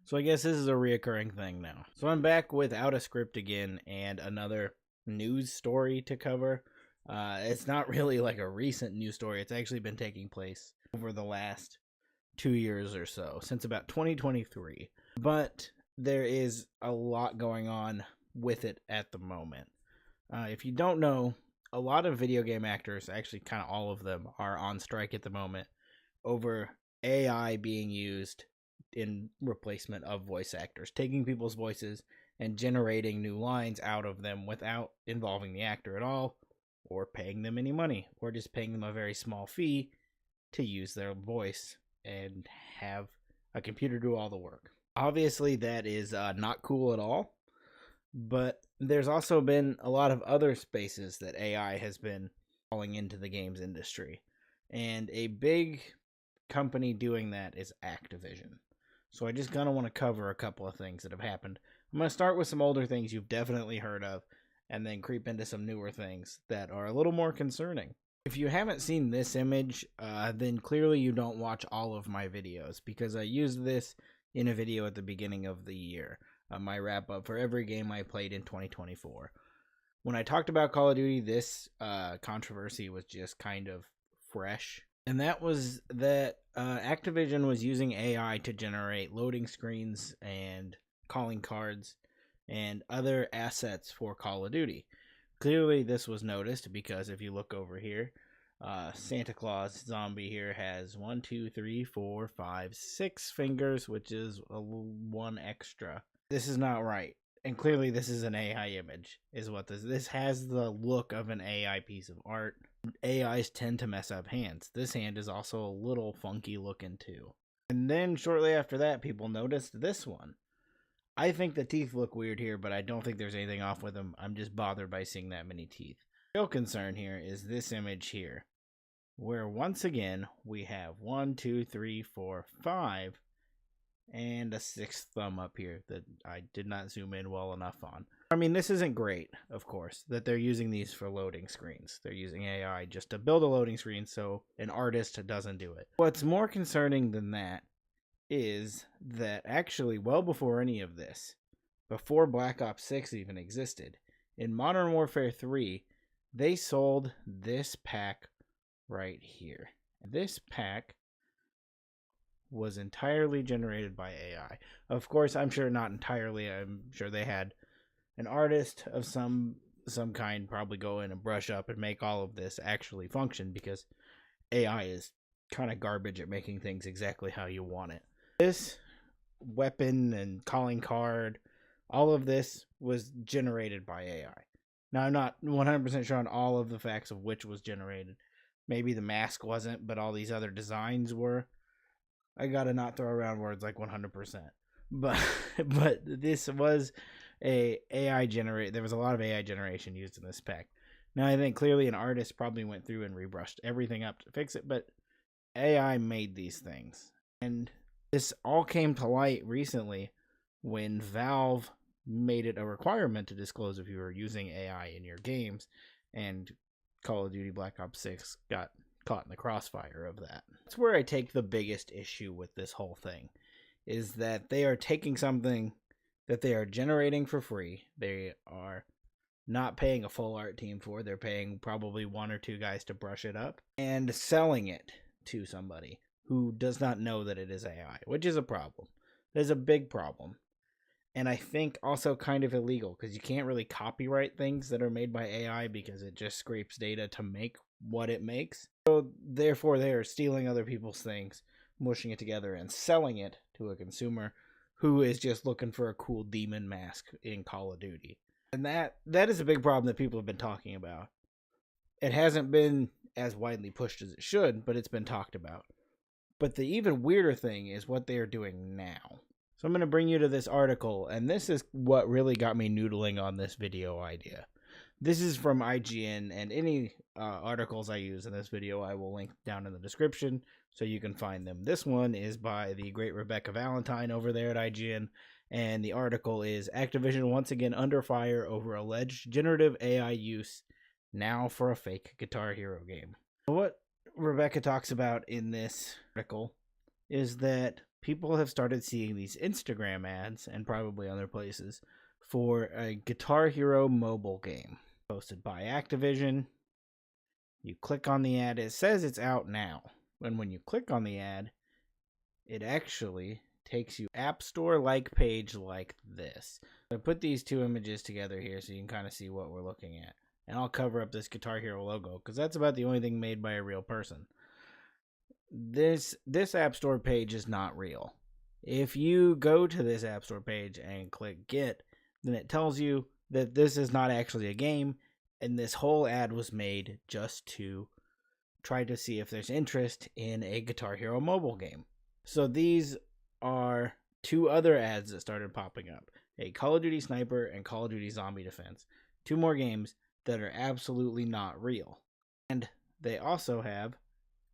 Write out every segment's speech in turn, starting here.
So I guess this is a reoccurring thing now. So I'm back without a script again and another news story to cover. It's not really like a recent news story. It's actually been taking place over the last 2 years or so, since about 2023. But there is a lot going on with it at the moment. If you don't know, a lot of video game actors, actually kind of all of them, are on strike at the moment over AI being used in replacement of voice actors, taking people's voices and generating new lines out of them without involving the actor at all, or paying them any money, or just paying them a very small fee to use their voice and have a computer do all the work. Obviously, that is not cool at all, but there's also been a lot of other spaces that AI has been falling into the games industry, and a big company doing that is Activision. So I just kind of want to cover a couple of things that have happened. I'm going to start with some older things you've definitely heard of, and then creep into some newer things that are a little more concerning. If you haven't seen this image, then clearly you don't watch all of my videos, because I used this in a video at the beginning of the year, my wrap up for every game I played in 2024. When I talked about Call of Duty, this controversy was just kind of fresh. And that was that Activision was using AI to generate loading screens and calling cards and other assets for Call of Duty. Clearly, this was noticed because if you look over here, Santa Claus zombie here has 1, 2, 3, 4, 5, 6 fingers, which is one extra. This is not right. And clearly this is an AI image, is what this has the look of an AI piece of art. AIs tend to mess up hands. This hand is also a little funky looking too. And then shortly after that, people noticed this one. I think the teeth look weird here, but I don't think there's anything off with them. I'm just bothered by seeing that many teeth. The real concern here is this image here, where once again we have 1, 2, 3, 4, 5, and a 6th thumb up here that I did not zoom in well enough on. I mean, this isn't great, of course, that they're using these for loading screens. They're using AI just to build a loading screen so an artist doesn't do it. What's more concerning than that is that actually, well before any of this, before Black Ops 6 even existed, in Modern Warfare 3, they sold this pack right here. This pack was entirely generated by AI. Of course, I'm sure not entirely. I'm sure they had an artist of some kind probably go in and brush up and make all of this actually function, because AI is kind of garbage at making things exactly how you want it. This weapon and calling card, all of this was generated by AI. Now, I'm not 100% sure on all of the facts of which was generated. Maybe the mask wasn't, but all these other designs were. I gotta not throw around words like 100%. But this was a AI generate. There was a lot of AI generation used in this pack. Now, I think clearly an artist probably went through and rebrushed everything up to fix it, but AI made these things. And this all came to light recently when Valve made it a requirement to disclose if you were using AI in your games, and Call of Duty Black Ops 6 got caught in the crossfire of that. That's where I take the biggest issue with this whole thing, is that they are taking something that they are generating for free. They are not paying a full art team for. They're paying probably 1 or 2 guys to brush it up and selling it to somebody who does not know that it is AI, which is a problem. There's a big problem. And I think also kind of illegal, because you can't really copyright things that are made by AI because it just scrapes data to make what it makes. So therefore they are stealing other people's things, mushing it together and selling it to a consumer who is just looking for a cool demon mask in Call of Duty. And that is a big problem that people have been talking about. It hasn't been as widely pushed as it should, but it's been talked about. But the even weirder thing is what they are doing now. So I'm going to bring you to this article, and this is what really got me noodling on this video idea. This is from IGN, and any articles I use in this video I will link down in the description so you can find them. This one is by the great Rebecca Valentine over there at IGN, and the article is Activision once again under fire over alleged generative AI use, now for a fake Guitar Hero game. What Rebecca talks about in this article is that people have started seeing these Instagram ads, and probably other places, for a Guitar Hero mobile game posted by Activision. You click on the ad, it says it's out now. And when you click on the ad, it actually takes you App Store-like page like this. I put these two images together here so you can kind of see what we're looking at. And I'll cover up this Guitar Hero logo because that's about the only thing made by a real person. This App Store page is not real. If you go to this App Store page and click Get, then it tells you that this is not actually a game, and this whole ad was made just to try to see if there's interest in a Guitar Hero mobile game. So these are two other ads that started popping up. A Call of Duty Sniper and Call of Duty Zombie Defense. Two more games that are absolutely not real. And they also have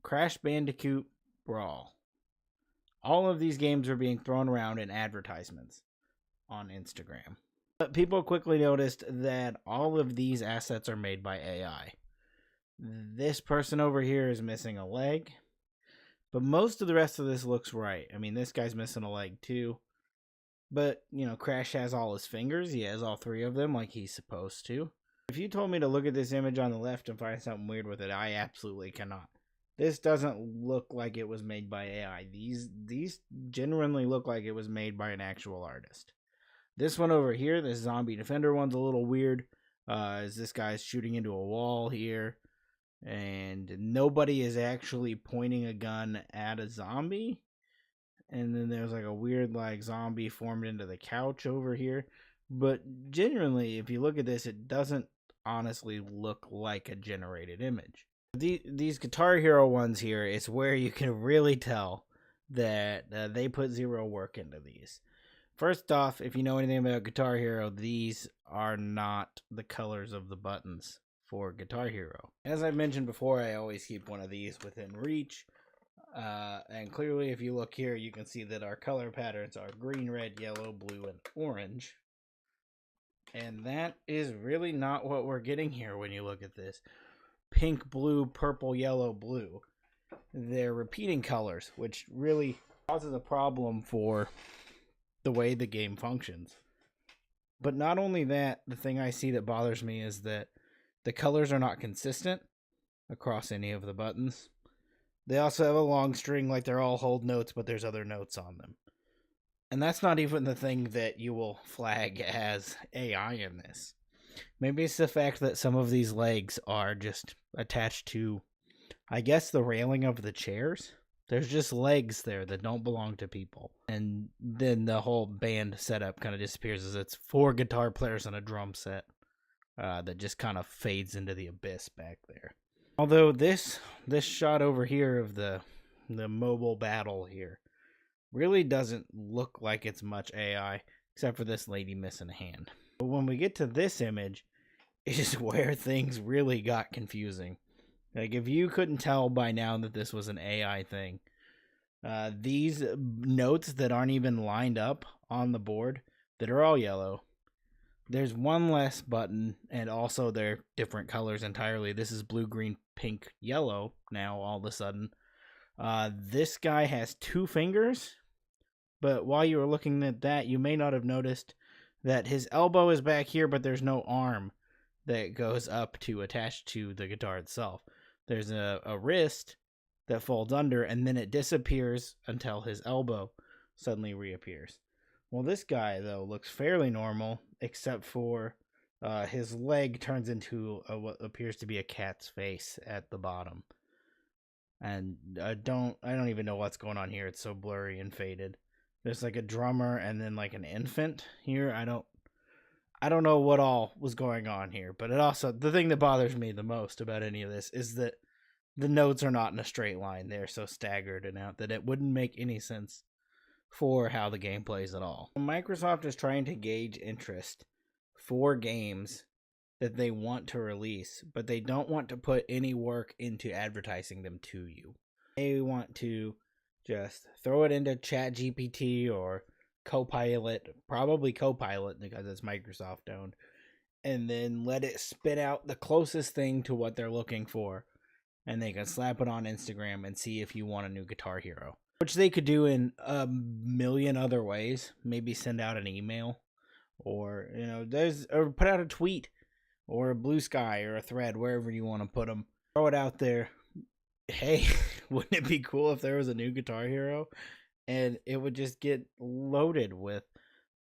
Crash Bandicoot Brawl. All of these games are being thrown around in advertisements on Instagram. But people quickly noticed that all of these assets are made by AI. This person over here is missing a leg, but most of the rest of this looks right. I mean, this guy's missing a leg too. But, Crash has all his fingers. He has all three of them like he's supposed to. If you told me to look at this image on the left and find something weird with it, I absolutely cannot. This doesn't look like it was made by AI. These genuinely look like it was made by an actual artist. This one over here, this Zombie Defender one's a little weird. As this guy's shooting into a wall here. And nobody is actually pointing a gun at a zombie. And then there's like a weird zombie formed into the couch over here. But genuinely, if you look at this, it doesn't honestly look like a generated image. These Guitar Hero ones here is where you can really tell that they put zero work into these. First off, if you know anything about Guitar Hero, these are not the colors of the buttons for Guitar Hero. As I mentioned before, I always keep one of these within reach. And clearly, if you look here, you can see that our color patterns are green, red, yellow, blue, and orange. And that is really not what we're getting here when you look at this. Pink, blue, purple, yellow, blue. They're repeating colors, which really causes a problem for the way the game functions. But not only that, the thing I see that bothers me is that the colors are not consistent across any of the buttons. They also have a long string, like they're all hold notes, but there's other notes on them. And that's not even the thing that you will flag as AI in this. Maybe it's the fact that some of these legs are just attached to, I guess, the railing of the chairs. There's just legs there that don't belong to people. And then the whole band setup kind of disappears as it's 4 guitar players and a drum set that just kind of fades into the abyss back there. Although this shot over here of the mobile battle here really doesn't look like it's much AI, except for this lady missing a hand. But when we get to this image, is where things really got confusing. Like, if you couldn't tell by now that this was an AI thing, these notes that aren't even lined up on the board, that are all yellow, there's one less button, and also they're different colors entirely. This is blue, green, pink, yellow now all of a sudden. This guy has 2 fingers, but while you were looking at that, you may not have noticed that his elbow is back here, but there's no arm that goes up to attach to the guitar itself. There's a wrist that folds under, and then it disappears until his elbow suddenly reappears. Well, this guy, though, looks fairly normal, except for his leg turns into what appears to be a cat's face at the bottom. And I don't even know what's going on here. It's so blurry and faded. There's like a drummer and then like an infant here. I don't know what all was going on here, but the thing that bothers me the most about any of this is that the notes are not in a straight line. They're so staggered and out that it wouldn't make any sense for how the game plays at all. Microsoft is trying to gauge interest for games that they want to release, but they don't want to put any work into advertising them to you. They want to just throw it into ChatGPT or Copilot, probably Copilot because it's Microsoft owned, and then let it spit out the closest thing to what they're looking for, and they can slap it on Instagram and see if you want a new Guitar Hero. which they could do in a million other ways. Maybe send out an email, or or put out a tweet, or a blue sky, or a thread, wherever you want to put them. Throw it out there. Hey, wouldn't it be cool if there was a new Guitar Hero? And it would just get loaded with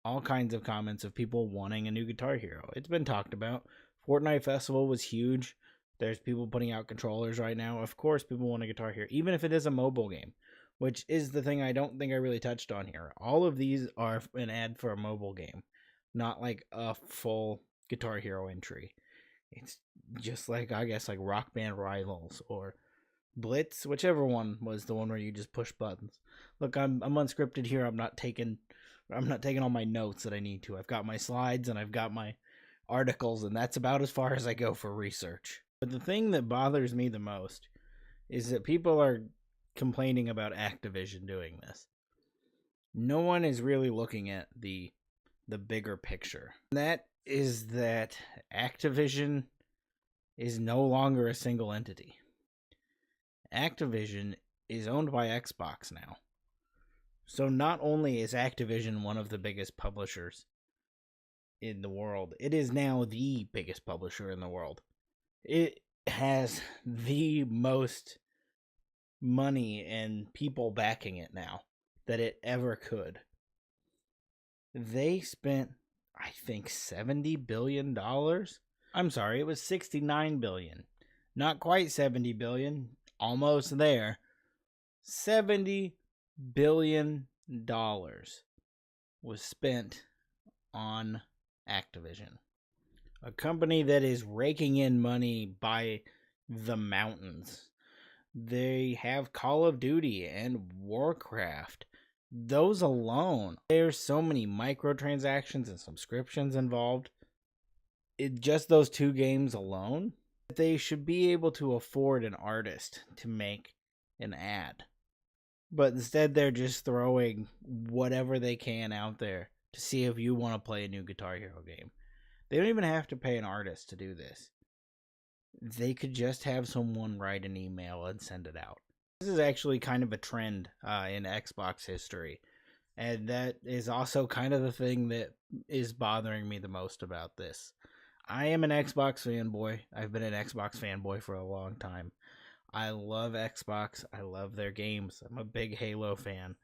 all kinds of comments of people wanting a new Guitar Hero. It's been talked about. Fortnite Festival was huge. There's people putting out controllers right now. Of course, people want a Guitar Hero, even if it is a mobile game, which is the thing I don't think I really touched on here. All of these are an ad for a mobile game, not like a full Guitar Hero entry. It's just like, I guess, like Rock Band Rivals or Blitz, whichever one was the one where you just push buttons. Look, I'm unscripted here. I'm not taking all my notes that I need to. I've got my slides and I've got my articles, and that's about as far as I go for research. But the thing that bothers me the most is that people are complaining about Activision doing this. No one is really looking at the bigger picture. And that is that Activision is no longer a single entity. Activision is owned by Xbox now. So not only is Activision one of the biggest publishers in the world, it is now the biggest publisher in the world. It has the most money and people backing it now that it ever could. They spent, I think, $70 billion. I'm sorry, it was $69 billion. Not quite $70 billion, almost there. $70 billion was spent on Activision, a company that is raking in money by the mountains. They have Call of Duty and Warcraft. Those alone, there's so many microtransactions and subscriptions involved. Just those two games alone, they should be able to afford an artist to make an ad. But instead, they're just throwing whatever they can out there to see if you want to play a new Guitar Hero game. They don't even have to pay an artist to do this. They could just have someone write an email and send it out. This is actually kind of a trend in Xbox history. And that is also kind of the thing that is bothering me the most about this. I am an Xbox fanboy. I've been an Xbox fanboy for a long time. I love Xbox. I love their games. I'm a big Halo fan.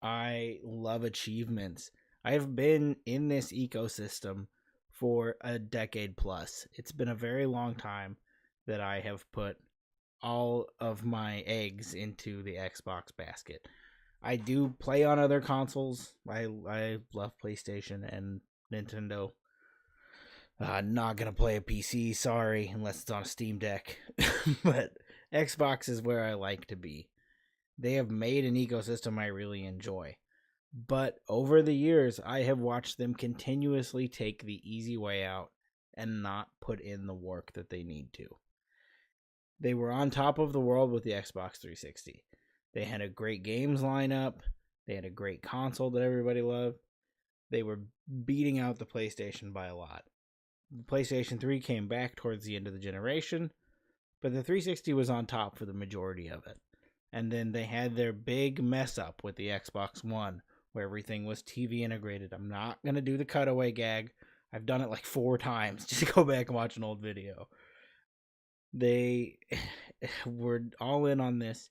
I love achievements. I've been in this ecosystem for a decade plus. It's been a very long time that I have put all of my eggs into the Xbox basket. I do play on other consoles. I love PlayStation and Nintendo. Not gonna play a PC, sorry, unless it's on a Steam Deck. But Xbox is where I like to be. They have made an ecosystem I really enjoy. But over the years, I have watched them continuously take the easy way out and not put in the work that they need to. They were on top of the world with the Xbox 360. They had a great games lineup. They had a great console that everybody loved. They were beating out the PlayStation by a lot. The PlayStation 3 came back towards the end of the generation, but the 360 was on top for the majority of it. And then they had their big mess up with the Xbox One, where everything was TV integrated. I'm not going to do the cutaway gag. I've done it like 4 times. Just go back and watch an old video. They were all in on this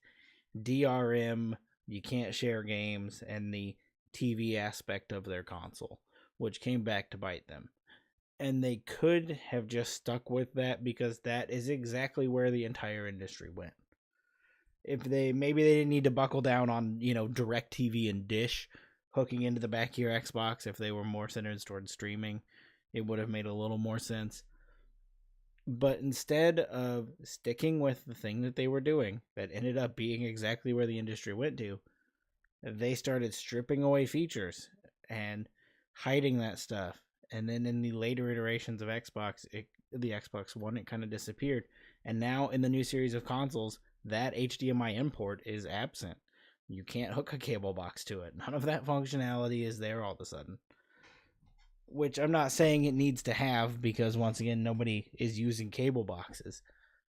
DRM, you can't share games, and the TV aspect of their console, which came back to bite them. And they could have just stuck with that because that is exactly where the entire industry went. If maybe they didn't need to buckle down on, DirecTV and Dish hooking into the back of your Xbox. If they were more centered towards streaming, it would have made a little more sense. But instead of sticking with the thing that they were doing, that ended up being exactly where the industry went to, they started stripping away features and hiding that stuff. And then in the later iterations of Xbox, the Xbox One, it kind of disappeared. And now in the new series of consoles, that HDMI import is absent. You can't hook a cable box to it. None of that functionality is there all of a sudden. Which I'm not saying it needs to have, because once again, nobody is using cable boxes.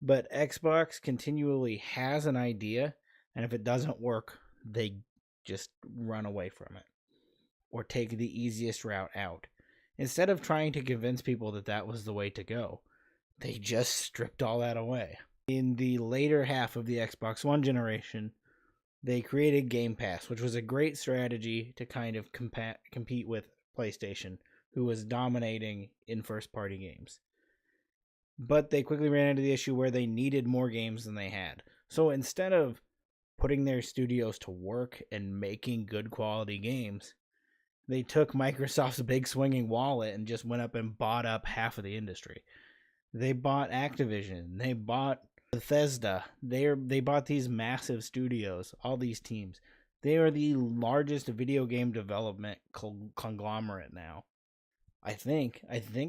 But Xbox continually has an idea, and if it doesn't work, they just run away from it or take the easiest route out. Instead of trying to convince people that that was the way to go, they just stripped all that away. In the later half of the Xbox One generation, they created Game Pass, which was a great strategy to kind of compete with PlayStation, who was dominating in first-party games. But they quickly ran into the issue where they needed more games than they had. So instead of putting their studios to work and making good quality games, they took Microsoft's big swinging wallet and just went up and bought up half of the industry. They bought Activision. They bought Bethesda. They bought these massive studios, all these teams. They are the largest video game development conglomerate now. I think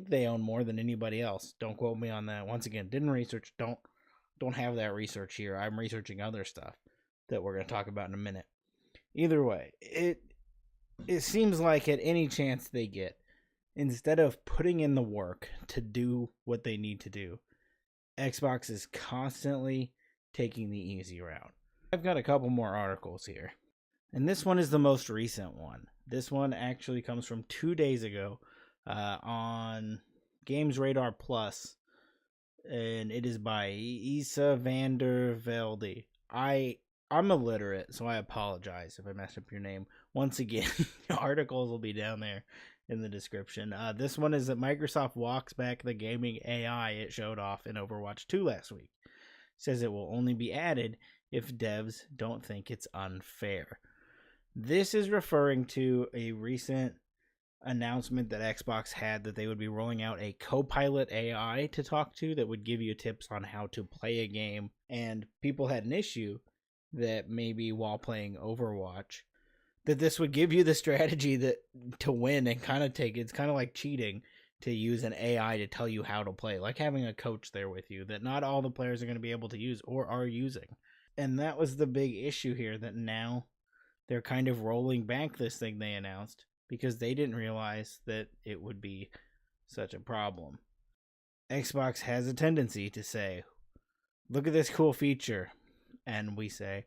they own more than anybody else. Don't quote me on that. Once again, didn't research. Don't have that research here. I'm researching other stuff that we're going to talk about in a minute. Either way, it seems like at any chance they get, instead of putting in the work to do what they need to do, Xbox is constantly taking the easy route. I've got a couple more articles here, and this one is the most recent one. This one actually comes from 2 days ago on Games Radar Plus, and it is by Isa van der Velde. I'm illiterate, so I apologize if I messed up your name. Once again, the articles will be down there in the description. This one is that Microsoft walks back the gaming AI it showed off in Overwatch 2 last week. It says it will only be added if devs don't think it's unfair. This is referring to a recent announcement that Xbox had that they would be rolling out a co-pilot AI to talk to that would give you tips on how to play a game. And people had an issue that maybe while playing Overwatch, that this would give you the strategy that to win and kind of take it's kind of like cheating to use an AI to tell you how to play, like having a coach there with you that not all the players are going to be able to use or are using. And that was the big issue here, that now they're kind of rolling back this thing they announced because they didn't realize that it would be such a problem. Xbox has a tendency to say, look at this cool feature, and we say,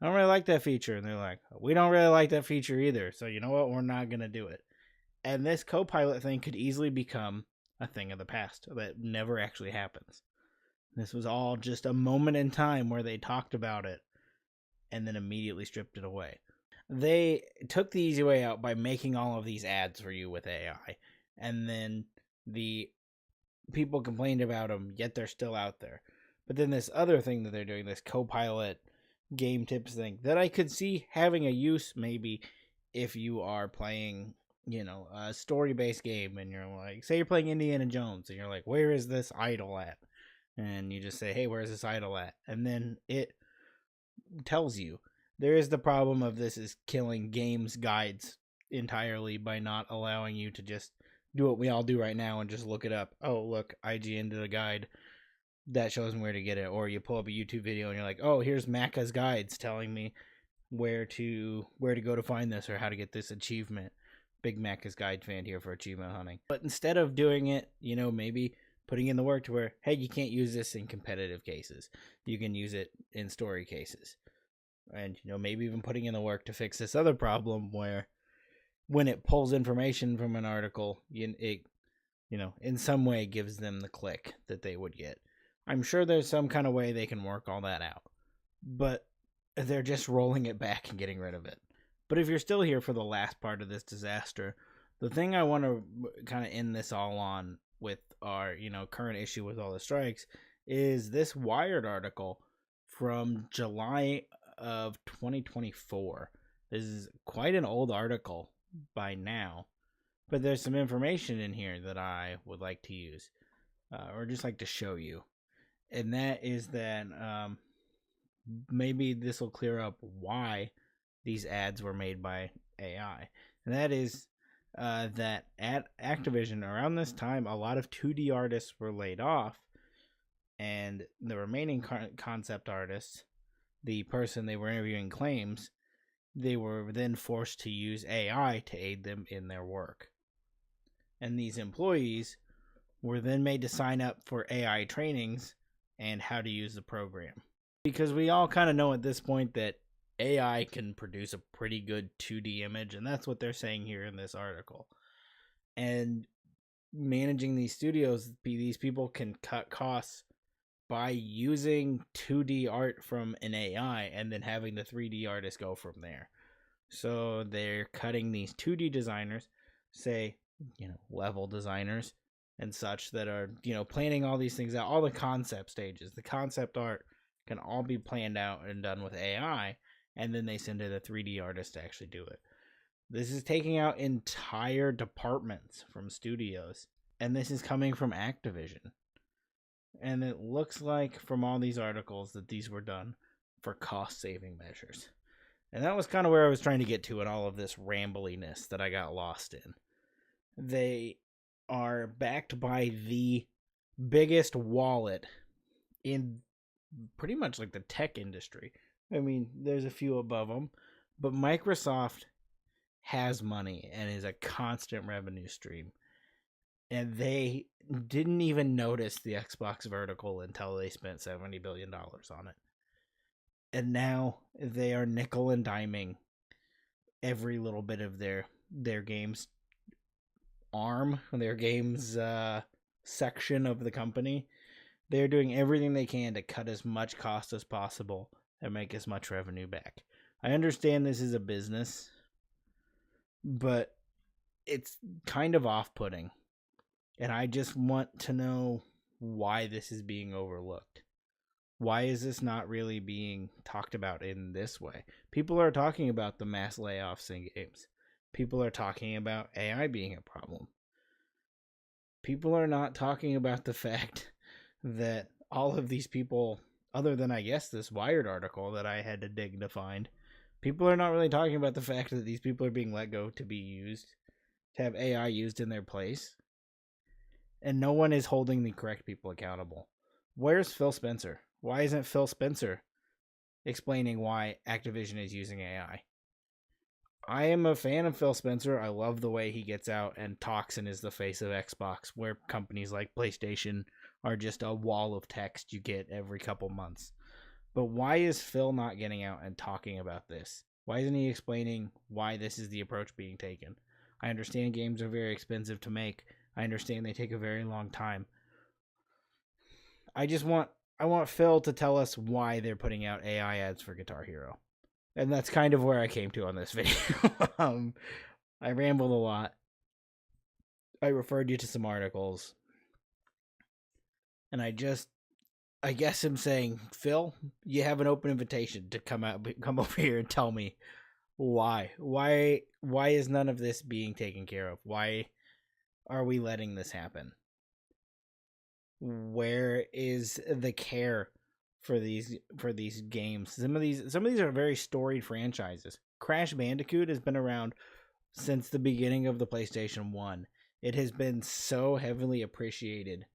I don't really like that feature. And they're like, we don't really like that feature either. So you know what? We're not going to do it. And this co-pilot thing could easily become a thing of the past that never actually happens. This was all just a moment in time where they talked about it and then immediately stripped it away. They took the easy way out by making all of these ads for you with AI. And then the people complained about them, yet they're still out there. But then this other thing that they're doing, this co-pilot game tips thing, that I could see having a use maybe if you are playing, a story-based game and you're like, say you're playing Indiana Jones and you're like, where is this idol at? And you just say, hey, where's this idol at? And then it tells you. There is the problem of this is killing games guides entirely by not allowing you to just do what we all do right now and just look it up. Oh, look, IGN did a guide that shows me where to get it. Or you pull up a YouTube video and you're like, oh, here's Macca's guides telling me where to go to find this or how to get this achievement. Big Macca's guide fan here for achievement hunting. But instead of doing it, maybe putting in the work to where, hey, you can't use this in competitive cases. You can use it in story cases. And, maybe even putting in the work to fix this other problem where when it pulls information from an article, it, in some way gives them the click that they would get. I'm sure there's some kind of way they can work all that out. But they're just rolling it back and getting rid of it. But if you're still here for the last part of this disaster, the thing I want to kind of end this all on with our, current issue with all the strikes is this Wired article from July of 2024. This is quite an old article by now, but there's some information in here that I would like to use, or just like to show you. And that is that maybe this will clear up why these ads were made by AI. And that is that at Activision, around this time, a lot of 2D artists were laid off, and the remaining concept artists, the person they were interviewing claims, they were then forced to use AI to aid them in their work. And these employees were then made to sign up for AI trainings and how to use the program. Because we all kind of know at this point that AI can produce a pretty good 2D image, and that's what they're saying here in this article. And managing these studios, these people can cut costs by using 2D art from an AI and then having the 3D artist go from there. So they're cutting these 2D designers, say, level designers and such that are, planning all these things out, all the concept stages. The concept art can all be planned out and done with AI, and then they send it a 3D artist to actually do it. This is taking out entire departments from studios, and this is coming from Activision. And it looks like from all these articles that these were done for cost-saving measures. And that was kind of where I was trying to get to in all of this rambliness that I got lost in. They are backed by the biggest wallet in pretty much like the tech industry. I mean, there's a few above them, but Microsoft has money and is a constant revenue stream. And they didn't even notice the Xbox vertical until they spent $70 billion on it. And now they are nickel and diming every little bit of their games arm, their games section of the company. They're doing everything they can to cut as much cost as possible and make as much revenue back. I understand this is a business, but it's kind of off-putting. And I just want to know why this is being overlooked. Why is this not really being talked about in this way? People are talking about the mass layoffs in games. People are talking about AI being a problem. People are not talking about the fact that all of these people, other than I guess this Wired article that I had to dig to find, people are not really talking about the fact that these people are being let go to be used, to have AI used in their place. And no one is holding the correct people accountable. Where's Phil Spencer? Why isn't Phil Spencer explaining why Activision is using AI? I am a fan of Phil Spencer. I love the way he gets out and talks and is the face of Xbox, where companies like PlayStation are just a wall of text you get every couple months. But why is Phil not getting out and talking about this? Why isn't he explaining why this is the approach being taken? I understand games are very expensive to make. I understand they take a very long time. I want Phil to tell us why they're putting out AI ads for Guitar Hero. And that's kind of where I came to on this video. I rambled a lot. I referred you to some articles. And I guess I'm saying, Phil, you have an open invitation to come over here and tell me why. Why is none of this being taken care of? Why are we letting this happen? Where is the care for these games? Some of these are very storied franchises. Crash Bandicoot has been around since the beginning of the PlayStation 1. It has been so heavily appreciated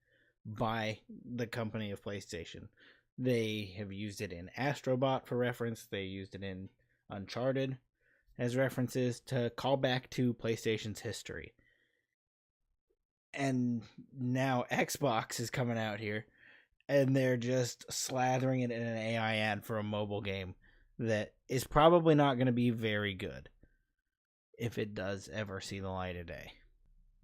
by the company of PlayStation. They have used it in Astrobot for reference. They used it in Uncharted as references to call back to PlayStation's history. And now Xbox is coming out here and they're just slathering it in an AI ad for a mobile game that is probably not going to be very good if it does ever see the light of day.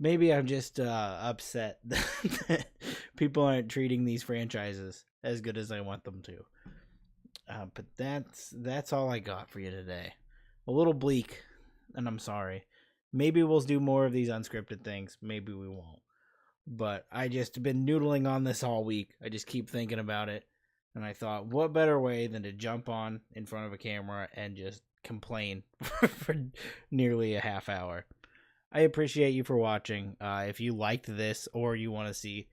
Maybe I'm just upset that people aren't treating these franchises as good as I want them to. But that's all I got for you today. A little bleak, and I'm sorry. Maybe we'll do more of these unscripted things. Maybe we won't. But I just been noodling on this all week. I just keep thinking about it. And I thought, what better way than to jump on in front of a camera and just complain for nearly a half hour. I appreciate you for watching. If you liked this or you want to see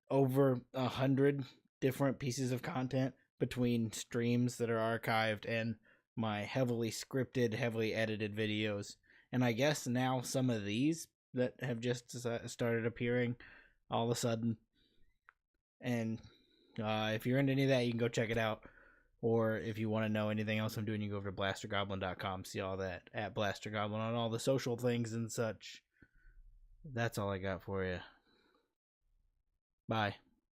over 100 different pieces of content between streams that are archived and my heavily scripted, heavily edited videos, and I guess now some of these that have just started appearing all of a sudden. And if you're into any of that, you can go check it out. Or if you want to know anything else I'm doing, you can go over to blastergoblin.com, see all that at blastergoblin on all the social things and such. That's all I got for you. Bye.